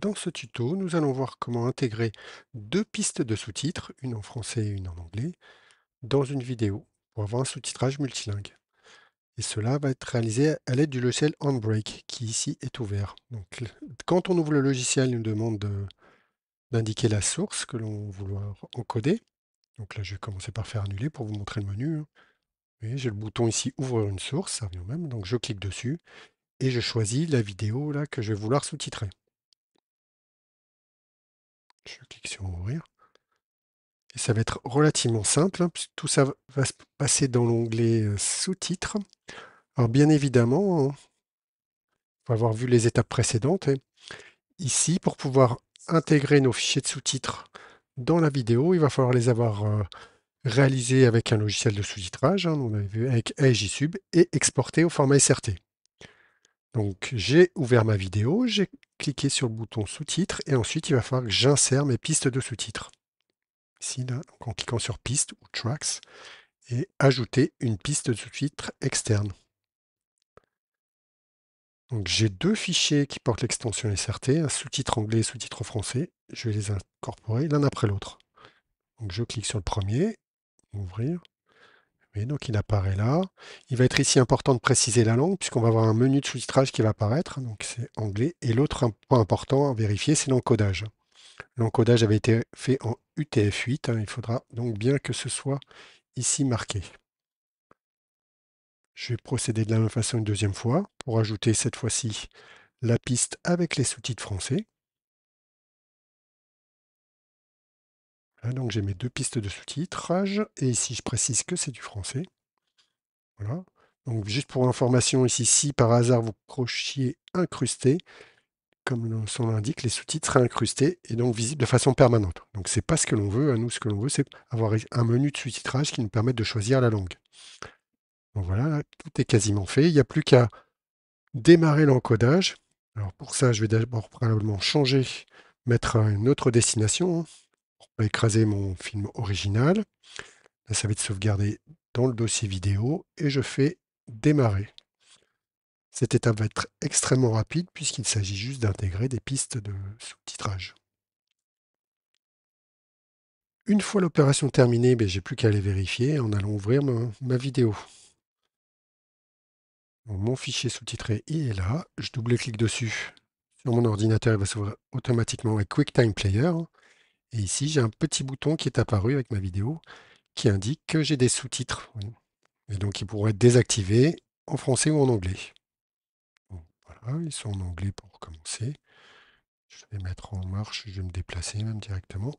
Dans ce tuto, nous allons voir comment intégrer deux pistes de sous-titres, une en français et une en anglais, dans une vidéo pour avoir un sous-titrage multilingue. Et cela va être réalisé à l'aide du logiciel Handbrake qui ici est ouvert. Donc, quand on ouvre le logiciel, il nous demande d'indiquer la source que l'on vouloir encoder. Donc là, je vais commencer par faire annuler pour vous montrer le menu, hein. Vous voyez, j'ai le bouton ici ouvrir une source, ça revient au même, donc je clique dessus et je choisis la vidéo là que je vais vouloir sous-titrer. Je clique sur ouvrir. Et ça va être relativement simple, hein, puisque tout ça va se passer dans l'onglet sous-titres. Alors bien évidemment, hein, faut avoir vu les étapes précédentes. Et ici, pour pouvoir intégrer nos fichiers de sous-titres dans la vidéo, il va falloir les avoir réalisés avec un logiciel de sous-titrage, hein, on avait vu avec AEJSUB, et exportés au format SRT. Donc j'ai ouvert ma vidéo, j'ai cliqué sur le bouton sous-titres, et ensuite il va falloir que j'insère mes pistes de sous-titres. Ici, là, donc en cliquant sur Pistes ou Tracks, et ajouter une piste de sous-titres externe. Donc j'ai deux fichiers qui portent l'extension SRT, un sous-titre anglais et sous-titre français. Je vais les incorporer l'un après l'autre. Donc je clique sur le premier, ouvrir. Oui, donc il apparaît là. Il va être ici important de préciser la langue puisqu'on va avoir un menu de sous-titrage qui va apparaître. Donc c'est anglais. Et l'autre point important à vérifier, c'est l'encodage. L'encodage avait été fait en UTF-8. Il faudra donc bien que ce soit ici marqué. Je vais procéder de la même façon une deuxième fois pour ajouter cette fois-ci la piste avec les sous-titres français. Là, donc j'ai mes deux pistes de sous-titrage et ici je précise que c'est du français. Voilà. Donc juste pour information ici, si par hasard vous crochiez incrusté, comme son nom l'indique, les sous-titres seraient incrustés et donc visibles de façon permanente. Donc c'est pas ce que l'on veut. À nous, ce que l'on veut, c'est avoir un menu de sous-titrage qui nous permette de choisir la langue. Donc voilà, là, tout est quasiment fait. Il n'y a plus qu'à démarrer l'encodage. Alors pour ça, je vais d'abord probablement changer, mettre une autre destination, hein, pour pas écraser mon film original. Là, ça va être sauvegardé dans le dossier vidéo et je fais démarrer. Cette étape va être extrêmement rapide puisqu'il s'agit juste d'intégrer des pistes de sous-titrage. Une fois l'opération terminée, j'ai plus qu'à aller vérifier en allant ouvrir ma vidéo. Donc, mon fichier sous-titré, il est là. Je double-clique dessus. Sur mon ordinateur, il va s'ouvrir automatiquement avec QuickTime Player. Et ici, j'ai un petit bouton qui est apparu avec ma vidéo qui indique que j'ai des sous-titres. Et donc, ils pourront être désactivés en français ou en anglais. Donc, voilà, ils sont en anglais pour commencer. Je vais mettre en marche, je vais me déplacer même directement.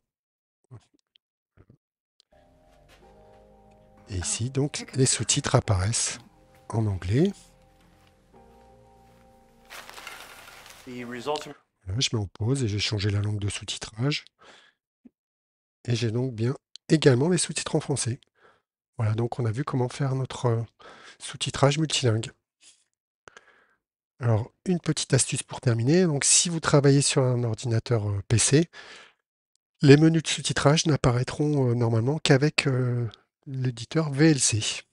Et ici, donc, les sous-titres apparaissent en anglais. Là, je mets en pause et j'ai changé la langue de sous-titrage. Et j'ai donc bien également les sous-titres en français. Voilà, donc on a vu comment faire notre sous-titrage multilingue. Alors, une petite astuce pour terminer. Donc, si vous travaillez sur un ordinateur PC, les menus de sous-titrage n'apparaîtront normalement qu'avec l'éditeur VLC.